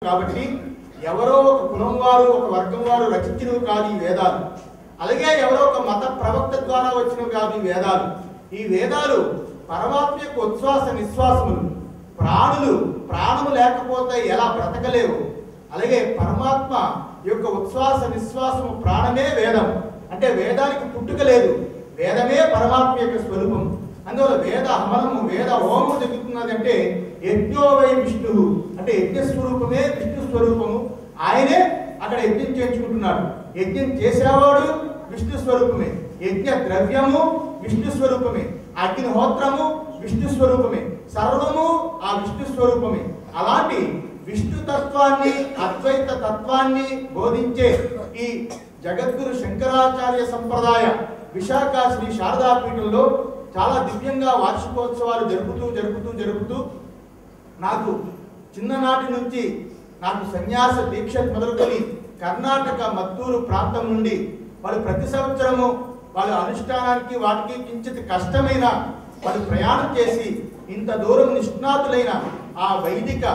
కాబట్టి ఎవరో ఒక కులం వారు ఒక వర్గం వారు రచించినవి కాదు ఈ వేదాలు. అలాగే ఎవరో ఒక మత ప్రవక్త ద్వారా వచ్చినవి కాదు ఈ వేదాలు. ఈ వేదాలు పరమాత్మ యొక్క ఉచ్ఛ్వాస నిశ్వాసములు. ప్రాణము లేకపోతే ఎలా బ్రతకలేవు, అలాగే పరమాత్మ యొక్క ఉచ్ఛ్వాస నిశ్వాసము ప్రాణమే వేదం. అంటే వేదానికి పుట్టుక లేదు, వేదమే పరమాత్మ యొక్క స్వరూపం. అందువల్ల వేద హవనము వేద హోమము జరుగుతున్నది అంటే యజ్ఞోవై విష్ణువు అంటే యజ్ఞ స్వరూపమే విష్ణు స్వరూపము. ఆయనే అక్కడ యజ్ఞం చేయించుకుంటున్నాడు. యజ్ఞం చేసేవాడు విష్ణు స్వరూపమే, యజ్ఞ ద్రవ్యము విష్ణు స్వరూపమే, అగ్నిహోత్రము విష్ణు స్వరూపమే, సర్వము ఆ విష్ణు స్వరూపమే. అలాంటి విష్ణు తత్వాన్ని అద్వైత తత్వాన్ని బోధించే ఈ జగద్గురు శంకరాచార్య సంప్రదాయ విశాఖ శ్రీ శారదాపీఠంలో చాలా దివ్యంగా వార్షికోత్సవాలు జరుపుతూ నాకు చిన్ననాటి నుంచి నాకు సన్యాస దీక్ష మొదలుకొని కర్ణాటక మత్తూరు ప్రాంతం నుండి వాళ్ళు ప్రతి సంవత్సరము వాళ్ళ అనుష్ఠానానికి వాటికి కించిత్ కష్టమైన వాళ్ళు ప్రయాణం చేసి ఇంత దూరం నిష్ణాతులైన ఆ వైదిక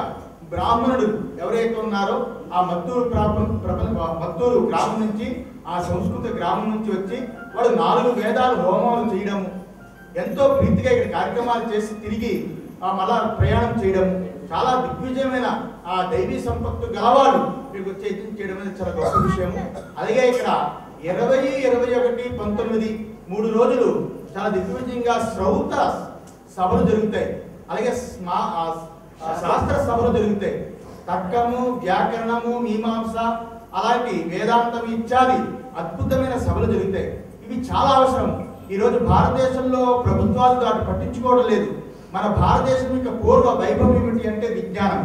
బ్రాహ్మణుడు ఎవరైతే ఉన్నారో ఆ మత్తూరు గ్రామం నుంచి ఆ సంస్కృత గ్రామం నుంచి వచ్చి వాడు 4 వేదాలు హోమాలు చేయడము, ఎంతో ప్రీతిగా ఇక్కడ కార్యక్రమాలు చేసి తిరిగి మళ్ళా ప్రయాణం చేయడం, చాలా దిగ్విజయమైన ఆ దైవీ సంపత్తు గలవాడు ఇక్కడికి వచ్చి యజ్ఞం చేయడం అనేది చాలా గొప్ప విషయము. అలాగే ఇక్కడ 20, 21, 19 3 రోజులు చాలా దిగ్విజయంగా శ్రౌత సభలు జరుగుతాయి, అలాగే శాస్త్ర సభలు జరుగుతాయి. తర్కము, వ్యాకరణము, మీమాంస అలాంటి వేదాంతం ఇత్యాది అద్భుతమైన సభలు జరుగుతాయి. ఇవి చాలా అవసరం. ఈరోజు భారతదేశంలో ప్రభుత్వాలు దాన్ని పట్టించుకోవడం లేదు. మన భారతదేశం యొక్క పూర్వ వైభవం ఏమిటి అంటే విజ్ఞానం.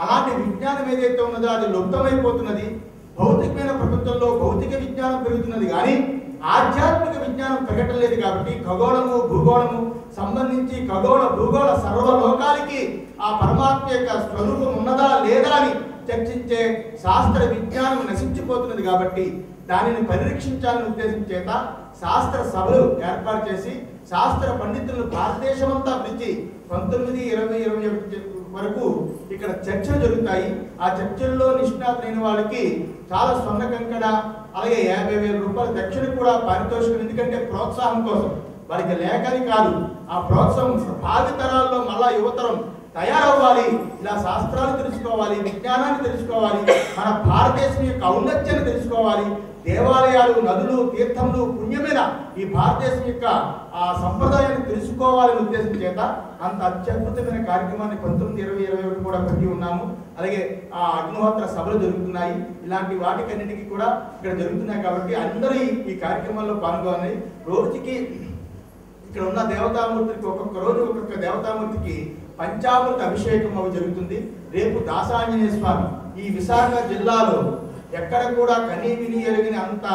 అలాంటి విజ్ఞానం ఏదైతే ఉన్నదో అది లుప్తమైపోతున్నది. భౌతికమైన ప్రపంచంలో భౌతిక విజ్ఞానం పెరుగుతున్నది కానీ ఆధ్యాత్మిక విజ్ఞానం పెరగటం లేదు. కాబట్టి ఖగోళము భూగోళము సంబంధించి ఖగోళ భూగోళ సర్వలోకాలకి ఆ పరమాత్మ యొక్క స్వరూపం ఉన్నదా లేదా అని చర్చించే శాస్త్ర విజ్ఞానం నశించిపోతున్నది. కాబట్టి దానిని పరిరక్షించాలని ఉద్దేశం చేత శాస్త్ర సభలు ఏర్పాటు చేసి శాస్త్ర పండితులను భారతదేశమంతా పిలిచి 19, 20, 21 వరకు ఇక్కడ చర్చలు జరుగుతాయి. ఆ చర్చల్లో నిష్ణాతులైన వాళ్ళకి చాలా స్వర్ణ కంకణ అలాగే 50,000 రూపాయల దక్షిణ కూడా పారితోషికం. ఎందుకంటే ప్రోత్సాహం కోసం, వారికి లేఖని కాదు, ఆ ప్రోత్సాహం భావి తరాల్లో మళ్ళా యువతరం తయారవ్వాలి, ఇలా శాస్త్రాలు తెలుసుకోవాలి, విజ్ఞానాన్ని తెలుసుకోవాలి, మన భారతదేశం యొక్క ఔన్నత్యాన్ని తెలుసుకోవాలి, దేవాలయాలు, నదులు, తీర్థములు, పుణ్యమైన ఈ భారతదేశం యొక్క ఆ సంప్రదాయాన్ని తెలుసుకోవాలని ఉద్దేశం చేత అంత అత్యద్భుతమైన కార్యక్రమాన్ని 19, 20, 21 కూడా పెట్టి ఉన్నాము. అలాగే ఆ అగ్నిహోత్ర సభలు జరుగుతున్నాయి. ఇలాంటి వాటికన్నిటికీ కూడా ఇక్కడ జరుగుతున్నాయి. కాబట్టి అందరూ ఈ కార్యక్రమాల్లో పాల్గొనాలి. రోజుకి ఇక్కడ ఉన్న దేవతామూర్తికి ఒక్కొక్క రోజు ఒక్కొక్క దేవతామూర్తికి పంచామృత అభిషేకం అవి జరుగుతుంది. రేపు దాసాంజనేయ స్వామి ఈ విశాఖ జిల్లాలో ఎక్కడ కూడా కనీ విని ఎరిగిన అంత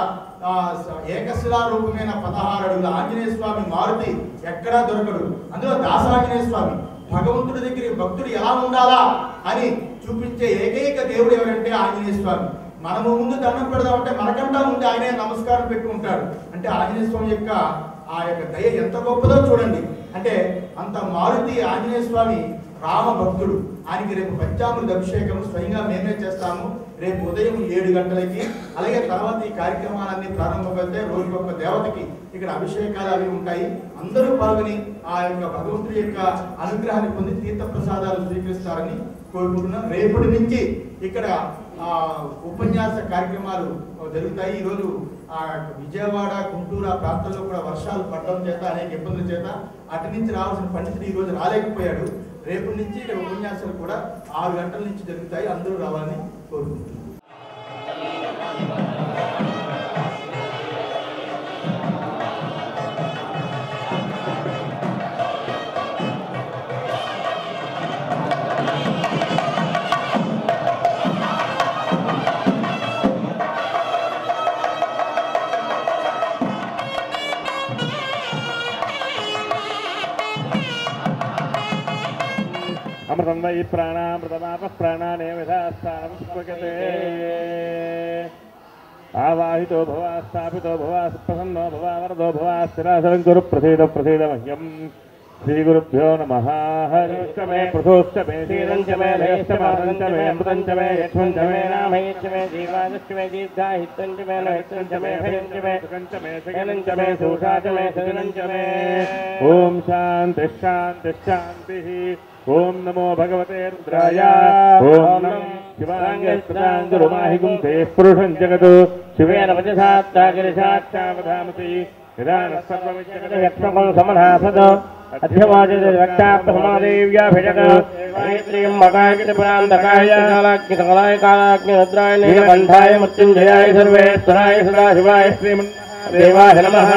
ఏకశిలా రూపమైన 16 అడుగుల ఆంజనేయ స్వామి మారుతి ఎక్కడా దొరకడు. అందులో దాసాంజనేయ స్వామి భగవంతుడి దగ్గర భక్తుడు ఎలా ఉండాలా అని చూపించే ఏకైక దేవుడు ఎవరంటే ఆంజనేయ స్వామి. మనము ముందు దండం పెడదామంటే మనకంటా ముందు ఆయనే నమస్కారం పెట్టుకుంటాడు. అంటే ఆంజనేయ స్వామి యొక్క ఆ యొక్క దయ ఎంత గొప్పదో చూడండి. అంటే అంత మారుతి ఆంజనేయ స్వామి రామ భక్తుడు. ఆయనకి రేపు పంచామృత అభిషేకం స్వయంగా మేమే చేస్తాము రేపు ఉదయం 7 గంటలకి. అలాగే తర్వాత ఈ కార్యక్రమాలన్నీ ప్రారంభమైతే రోజుకొక దేవతకి ఇక్కడ అభిషేకాలు అవి ఉంటాయి. అందరూ పాల్గొని ఆ యొక్క భగవంతుడి యొక్క అనుగ్రహాన్ని పొంది తీర్థ ప్రసాదాలు స్వీకరిస్తారని కోరుకుంటున్నాం. రేపటి నుంచి ఇక్కడ ఉపన్యాస కార్యక్రమాలు జరుగుతాయి. ఈరోజు విజయవాడ, గుంటూరు ఆ ప్రాంతాల్లో కూడా వర్షాలు పడడం చేత అనేక ఇబ్బందుల చేత అటు నుంచి రావాల్సిన పండితుడు ఈరోజు రాలేకపోయాడు. రేపటి నుంచి ఇక్కడ ఉపన్యాసాలు కూడా 6 గంటల నుంచి జరుగుతాయి. అందరూ రావాలని కోరుకుంటున్నాను. అమృతం వై ప్రాణామృతమాప ప్రాణానే విధాస్థానముపగతే ఆవాహితో భవ స్థాపితో భవ ప్రసన్నో భవ వరదో భవ స్థిరాసనం కురు ప్రసీద మహ్యం श्रीगुरुभ्यो नमः हरिश्च मे प्रथोश्च मे शीलं च मे लयश्च मार्गं च मे अमृतं च मे यक्ष्मं च मे नामयश्च मे जीवादश्च मे दीर्घायुष्यं च मे नयश्चं च मे भयं च मे सुखं च मे शयनं च मे सुषा च मे सदनं च मे ॐ शान्तिः शान्तिः शान्तिः ॐ नमो भगवते रुद्राय ॐ नमः शिवाङ्गस्ताङ्गुरुमाहिगुं ते पुरुषं जगतो शिवेन वचसात्तागिरिसाक्षावधामसि निदानः सर्वमित्यक्ष्मकं समधासद अध्यवाचितरक्षाप्तसमादेव्याभिषक मैत्रीं मकायकितपुरान्धकाय कालाग्निकलाय कालाग्निरुद्राय नीलकण्ठाय मृत्युञ्जयाय सर्वेश्वराय सदाशिवाय श्रीमन्देवाय नमः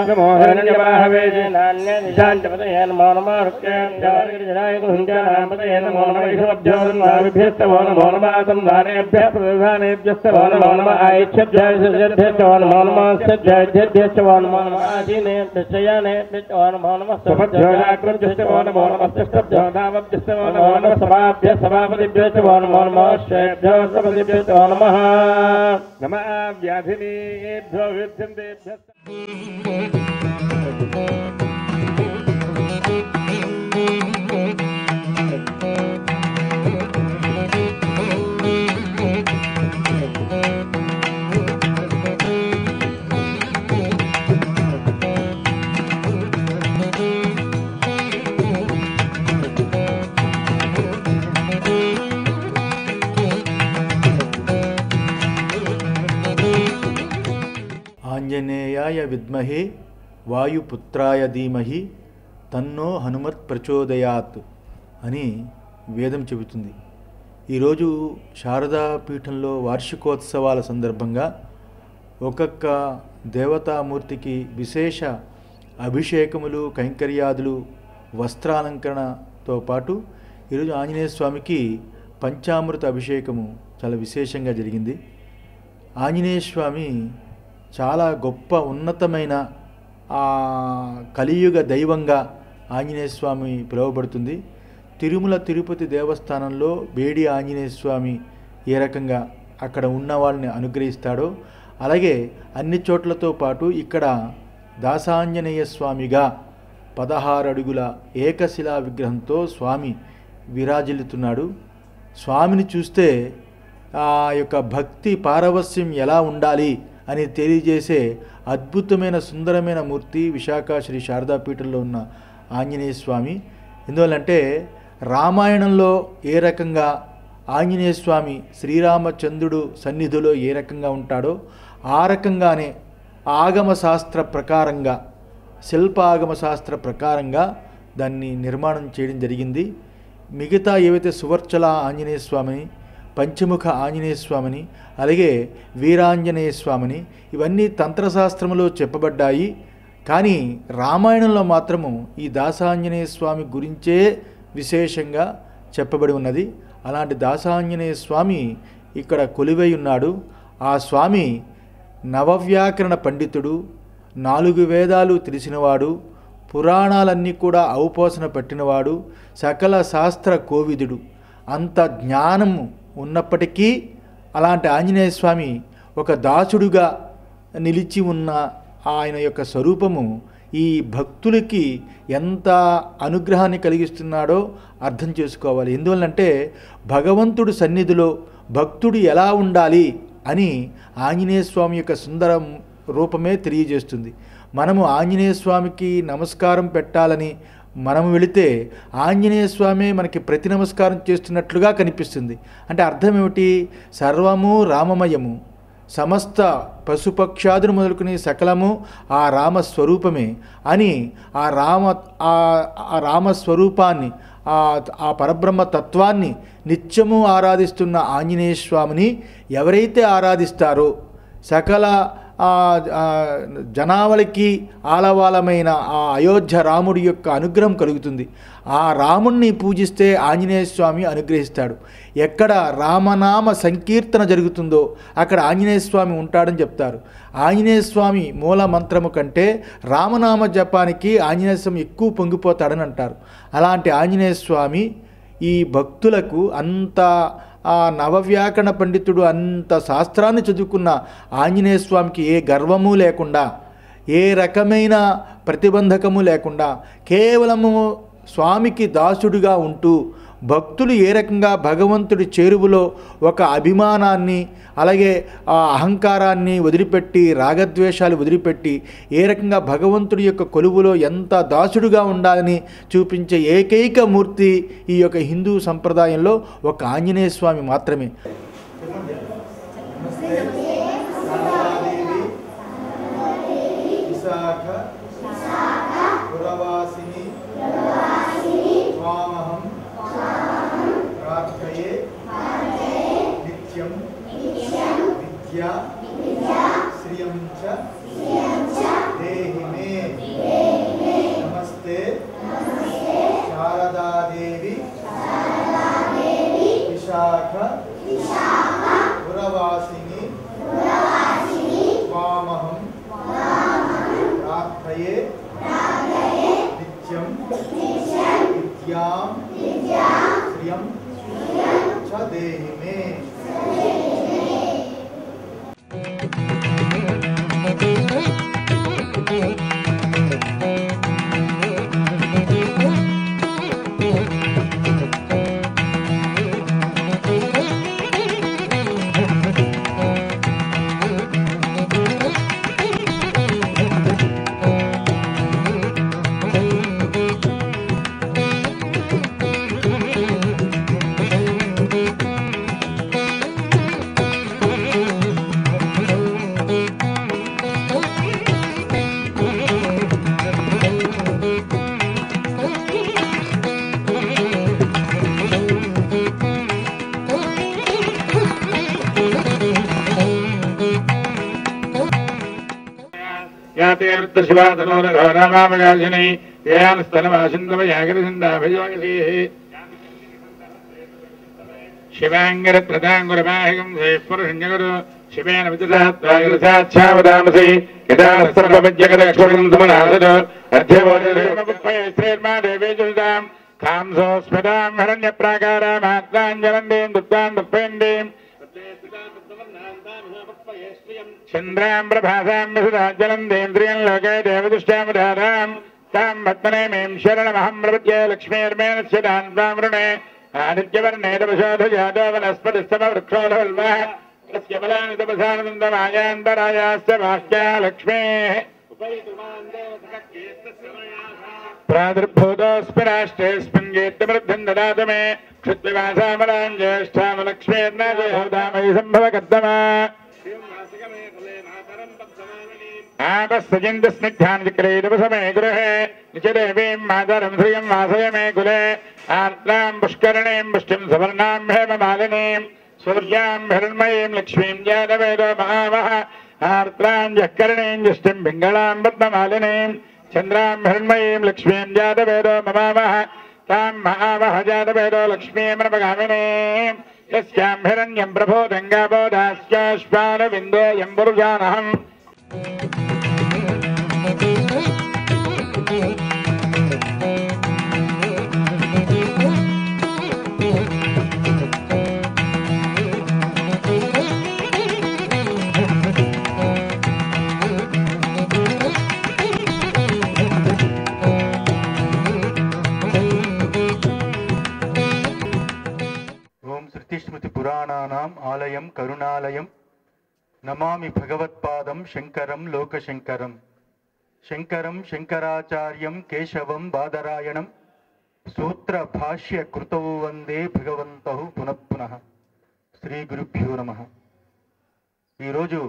नमो हिरण्यवाहवे नान्यनिशाञ्चपतये नमो नमः रुक्याञ्चागिरिजनाय कुञ्जानापतये नमो नमः ईशमभ्यो नाभिभ्यस्तवो नमो नमः संधानेभ्यः प्रधानेभ्यस्तवो नमो नमः आयच्छभ्यस्तवो नमो नमः सज्जाभ्यस्तवो नमो नमः आजीनेभ्यश्चयानेभ्यश्चवो नमो नमः सभ्योजाग्रभ्यस्तवो नमो नमः ष्टभ्यो नामभ्यस्तवो नमो नमः सभाभ्यः सभापतिभ्यस्तवो नमो नमः श्रेभ्यो सपतिभ्यस्तवो नमः नमः व्याधिनीभ्यो विद्यन्तेभ्यः ఆంజనేయాయ విద్మహే వాయుపుత్రాయ ధీమహి తన్నో హనుమత్ ప్రచోదయాత్ అని వేదం చెబుతుంది. ఈరోజు శారదా పీఠంలో వార్షికోత్సవాల సందర్భంగా ఒక్కొక్క దేవతామూర్తికి విశేష అభిషేకములు, కైంకర్యాదులు, వస్త్రాలంకరణతో పాటు ఈరోజు ఆంజనేయ స్వామికి పంచామృత అభిషేకము చాలా విశేషంగా జరిగింది. ఆంజనేయ స్వామి చాలా గొప్ప ఉన్నతమైన కలియుగ దైవంగా ఆంజనేయ స్వామి పిలువబడుతుంది. తిరుమల తిరుపతి దేవస్థానంలో బేడి ఆంజనేయ స్వామి ఏ రకంగా అక్కడ ఉన్న వాళ్ళని అనుగ్రహిస్తాడో అలాగే అన్ని చోట్లతో పాటు ఇక్కడ దాసాంజనేయ స్వామిగా 16 అడుగుల ఏకశిలా విగ్రహంతో స్వామి విరాజిల్లుతున్నాడు. స్వామిని చూస్తే ఆ యొక్క భక్తి పారవస్యం ఎలా ఉండాలి అని తెలియజేసే అద్భుతమైన సుందరమైన మూర్తి విశాఖ శ్రీ శారదాపీఠంలో ఉన్న ఆంజనేయ స్వామి. ఎందువల్లంటే రామాయణంలో ఏ రకంగా ఆంజనేయ స్వామి శ్రీరామచంద్రుడు సన్నిధిలో ఏ రకంగా ఉంటాడో ఆ రకంగానే ఆగమ శాస్త్ర ప్రకారంగా, శిల్పాగమ శాస్త్ర ప్రకారంగా దాన్ని నిర్మాణం చేయడం జరిగింది. మిగతా ఏవైతే సువర్చల ఆంజనేయ స్వామిని, పంచముఖ ఆంజనేయ స్వామిని, అలాగే వీరాంజనేయ స్వామిని ఇవన్నీ తంత్రశాస్త్రంలో చెప్పబడ్డాయి. కానీ రామాయణంలో మాత్రము ఈ దాసాంజనేయ స్వామి గురించే విశేషంగా చెప్పబడి ఉన్నది. అలాంటి దాసాంజనేయ స్వామి ఇక్కడ కొలువై ఉన్నాడు. ఆ స్వామి నవవ్యాకరణ పండితుడు, 4 వేదాలు తెలిసినవాడు, పురాణాలన్నీ కూడా ఔపోసన పట్టినవాడు, సకల శాస్త్ర కోవిదుడు. అంత జ్ఞానము ఉన్నప్పటికీ అలాంటి ఆంజనేయ స్వామి ఒక దాసుడుగా నిలిచి ఉన్న ఆయన యొక్క స్వరూపము ఈ భక్తులకి ఎంత అనుగ్రహాన్ని కలిగిస్తున్నాడో అర్థం చేసుకోవాలి. ఎందువల్లంటే భగవంతుడి సన్నిధిలో భక్తుడు ఎలా ఉండాలి అని ఆంజనేయ స్వామి యొక్క సుందర రూపమే తెలియజేస్తుంది. మనము ఆంజనేయ స్వామికి నమస్కారం పెట్టాలని మనం వెళితే ఆంజనేయ స్వామి మనకి ప్రతి నమస్కారం చేస్తున్నట్లుగా కనిపిస్తుంది. అంటే అర్థం ఏమిటి? సర్వము రామమయము, సమస్త పశుపక్షాదులు మొదలుకుని సకలము ఆ రామస్వరూపమే అని ఆ రామస్వరూపాన్ని, ఆ పరబ్రహ్మ తత్వాన్ని నిత్యము ఆరాధిస్తున్న ఆంజనేయ స్వామిని ఎవరైతే ఆరాధిస్తారో సకల జనావళికి ఆలవాలమైన ఆ అయోధ్య రాముడి యొక్క అనుగ్రహం కలుగుతుంది. ఆ రాముణ్ణి పూజిస్తే ఆంజనేయ స్వామి అనుగ్రహిస్తాడు. ఎక్కడ రామనామ సంకీర్తన జరుగుతుందో అక్కడ ఆంజనేయ స్వామి ఉంటాడని చెప్తారు. ఆంజనేయ స్వామి మూల మంత్రము కంటే రామనామ జపానికి ఆంజనేయ స్వామి ఎక్కువ పొంగిపోతాడని అంటారు. అలాంటి ఆంజనేయ స్వామి ఈ భక్తులకు అంత ఆ నవవ్యాకరణ పండితుడు అంత శాస్త్రాన్ని చదువుకున్న ఆంజనేయ స్వామికి ఏ గర్వము లేకుండా, ఏ రకమైన ప్రతిబంధకము లేకుండా కేవలము స్వామికి దాసుడిగా ఉంటూ భక్తులు ఏ రకంగా భగవంతుడి చేరువలో ఒక అభిమానాన్ని అలాగే ఆ అహంకారాన్ని వదిలిపెట్టి రాగద్వేషాలు వదిలిపెట్టి ఏ రకంగా భగవంతుడి యొక్క కొలువులో ఎంత దాసుడుగా ఉండాలని చూపించే ఏకైక మూర్తి ఈ యొక్క హిందూ సంప్రదాయంలో ఒక ఆంజనేయ స్వామి మాత్రమే. విశాఖ పురవాసిని త్వామహం ప్రార్థయే నిత్యం విద్యా శ్రియం చ దేహి మే. నమస్తే శారదాదేవి విశాఖ పురవాసిని త్వామహం ప్రార్థయే నిత్యం విద్యాం శ్రియం చ దేహి మే. शिवातनोरघोरामावगासिनी यानस्तनवासिन्दवयागरसिन्दाभयोगसीः शिवाङ्गरत्रदाङ्गुरमाहिकं पुरुषण्यगुरु शिवेन विदुरात्वागरसाच्छावदामसि यदा सर्वपद्यगदक्षुरं समनासदो अध्यवोजरेमपुष्पयश्रेर्मा देवे जुषदां कांसोस्मदां हिरण्यप्राकारामात्राञ्जलन्दीं दुत्तां दुःपेन्दीं चन्द्रां प्रभासां विसुराज्जलन्देन्द्रियं लोके देवदुष्टामुदारां तां पद्मनेमीं शरणमहं प्रपद्ये लक्ष्मीर्मेणस्य दान्तां वृणे आदित्यवर्णे तपशोधजातो वनस्पतिस्तमवृक्षोधवल्मः तस्य फलानि तपसानन्दमायान्तरायाश्च वाक्या लक्ष्मीः प्रादुर्भूतोऽस्मि राष्ट्रेऽस्मिन् कीर्तिमृद्धिं ददातु मे क्षुद्विवासामलां ज्येष्ठामलक्ष्मीर्नाजयोदामयि सम्भवकर्दमा आपस्तजन्तु स्निग्धान् विक्रीडवसमे गृहे निचदेवीं मातरं श्रियं वासय मे कुले आर्द्रां पुष्करणीं पुष्टिं सवर्णां हेममालिनीं सूर्यां हिरण्मयीं लक्ष्मीं जातवेदो महावः आर्द्रां जःकरणीं जुष्टिं पिङ्गलां पद्ममालिनीं चन्द्रां हिरण्मयीं लक्ष्मीं जातवेदो ममावः तां महावः जातवेदो लक्ष्मीं यस्यां हिरण्यं प्रभोदङ्गाबोधास्याश्वानविन्दोऽयं पुरुषानहम् पुराणानाम् आलयं करुणालयं नमामि भगवत्पादं शंकरं लोकशंकरं शंकरं शंकराचार्यं केशवं बादरायणं सूत्रभाष्य कृतौ वंदे भगवन्तौ पुनः पुनः. శ్రీ గురుభ్యో నమః. ఈరోజు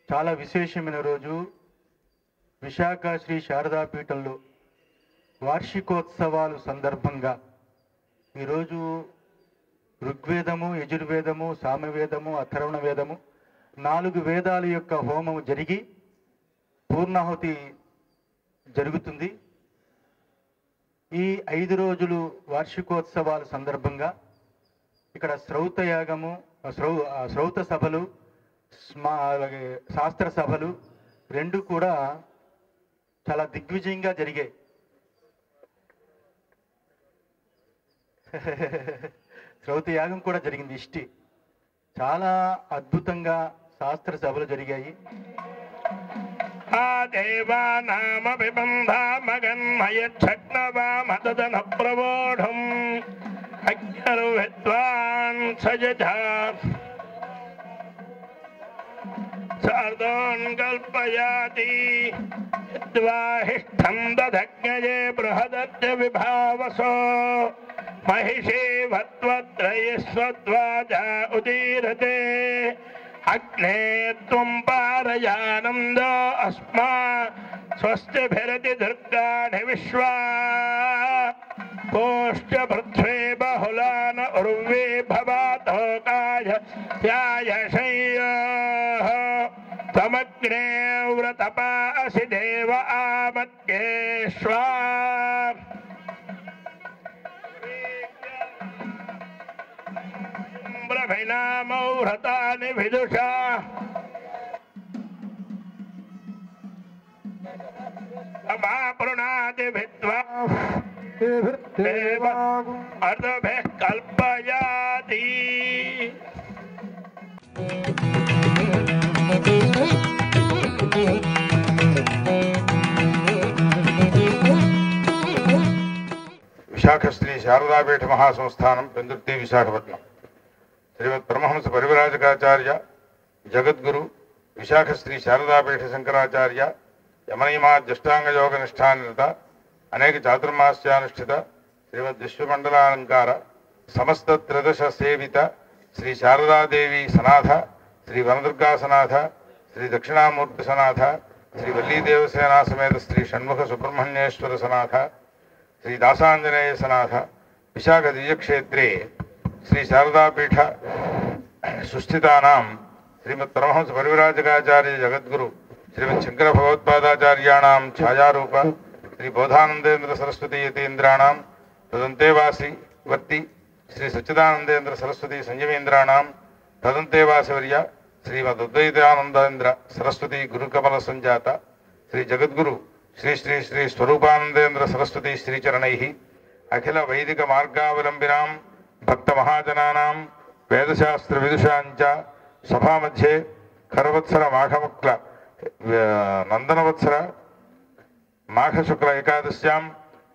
చాలా విశేషమైన రోజు. విశాఖ శ్రీ శారదాపీఠంలో వార్షికోత్సవాలు సందర్భంగా ఈరోజు ఋగ్వేదము, యజుర్వేదము, సామవేదము, అథర్వణ వేదము 4 వేదాల యొక్క హోమం జరిగి పూర్ణాహుతి జరుగుతుంది. ఈ 5 రోజులు వార్షికోత్సవాల సందర్భంగా ఇక్కడ శ్రౌత యాగము, శ్రౌత సభలు, అలాగే శాస్త్ర సభలు 2 కూడా చాలా దిగ్విజయంగా జరిగాయి. శ్రౌత యాగం కూడా జరిగింది. ఇష్టి చాలా అద్భుతంగా శాస్త్ర సభలు జరిగాయి. देवानामपि बन्धामगन्मयच्छग्नवामदन प्रवोढुम् अज्ञर्विद्वान् सजधा सार्धोन् कल्पयाति यद्वाहिष्ठं दधज्ञये बृहदत्य विभावसो महिषे भत्वत्रयस्वद्वाजा उदीरते अग्ने त्वं पारयानन्दो अस्मा स्वस्तिभिरति दुर्गाणि विश्वा कोष्ठ पृथ्वे बहुलान उर्वे भवातो काय ध्यायशय्यः तमग्ने व्रतपासि देव आमत्येष्वा ब्रह्मणामौ व्रतानि विदुषा समापृणाति विद्वा देव अर्धभिः कल्पयाति విశాఖ శ్రీ శారదాపీఠ మహాసంస్థానం పెందుర్తి విశాఖపట్నం శ్రీమద్ పరమహంస పరివిరాజకాచార్య జగద్గురు విశాఖ శ్రీ శారదాపీఠ శంకరాచార్య యమనియమాద్యష్టాంగ యోగ నిష్ఠానిరత అనేక చాతుర్మాస్యానుష్ఠిత శ్రీమద్ విశ్వమండలాలంకార సమస్త త్రదశ సేవిత శ్రీ శారదాదేవి సనాథ శ్రీ వనదుర్గా సనాథ శ్రీ దక్షిణామూర్తి సనాథ శ్రీ వల్లీదేవసేనా సమేత శ్రీ షణ్ముఖ సుబ్రహ్మణ్యేశ్వర సనాథ శ్రీ దాసాంజనేయ సనాథ విశాఖ దివ్యక్షేత్రే శ్రీ శారదాపీఠ సుస్థితానాం శ్రీమద్ పరమహంస పరివిరాజకాచార్య జగద్గురు శ్రీమద్ శంకర భగవత్పాదాచార్యాణం ఛాయారూప శ్రీ బోధానందేంద్ర సరస్వతీ యతీంద్రాణం తదంతేవాసి వర్తి శ్రీ సచ్చిదానందేంద్ర సరస్వతీ సంయమేంద్రాణం తదంతేవాసివర్య శ్రీమద్ అద్వైతానందేంద్ర సరస్వతీ గురుకమల సంజాత శ్రీ జగద్గురు శ్రీ శ్రీ శ్రీ స్వరూపానందేంద్ర సరస్వతీ శ్రీచరణై అఖిల వైదిక మార్గావలంబినాం భక్త మహాజనానాం వేదశాస్త్ర విదుషాంచ సభామధ్యే ఖరవత్సర మాఘముక్ల నందనవత్సర మాఘశుక్ల ఏకాదశ్యాం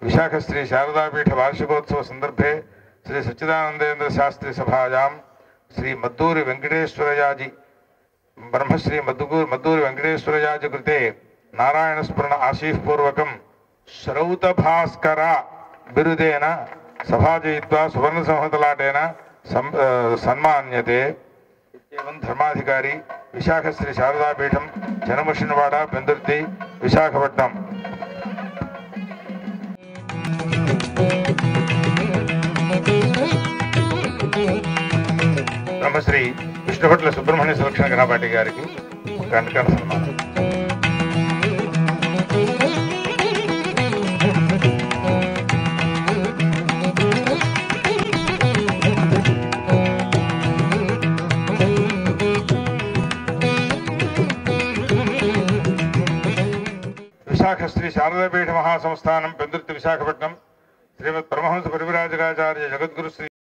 విశాఖ శ్రీ శారదాపీఠ వార్షికోత్సవ సందర్భే శ్రీ సచ్చిదానందేంద్ర శాస్త్రి సభాయాం శ్రీ మద్దూరి వెంకటేశ్వరయాజి బ్రహ్మశ్రీ మద్దూరి వెంకటేశ్వరయాజి కృతే నారాయణ స్మరణ ఆశీఃపూర్వకం శ్రౌతభాస్కర బిరుదేన సభాజయిత్వా సువర్ణ సంహతలాటేన సన్మాన్యతే ఇత్యేవం ధర్మాధికారి విశాఖ శ్రీ శారదాపీఠం జనమషినవాడ పెందుర్తి విశాఖపట్నం. బ్రహ్మశ్రీ విష్ణుభట్ల సుబ్రహ్మణ్య సులక్షణ గణపాటి గారికి కంటకణ సన్మానం. విశాఖ శ్రీ శారదాపీఠ మహాసంస్థానం పెందుర్తి విశాఖపట్నం శ్రీమద్ పరమహంస పరివిరాజకాచార్య జగద్గురు శ్రీ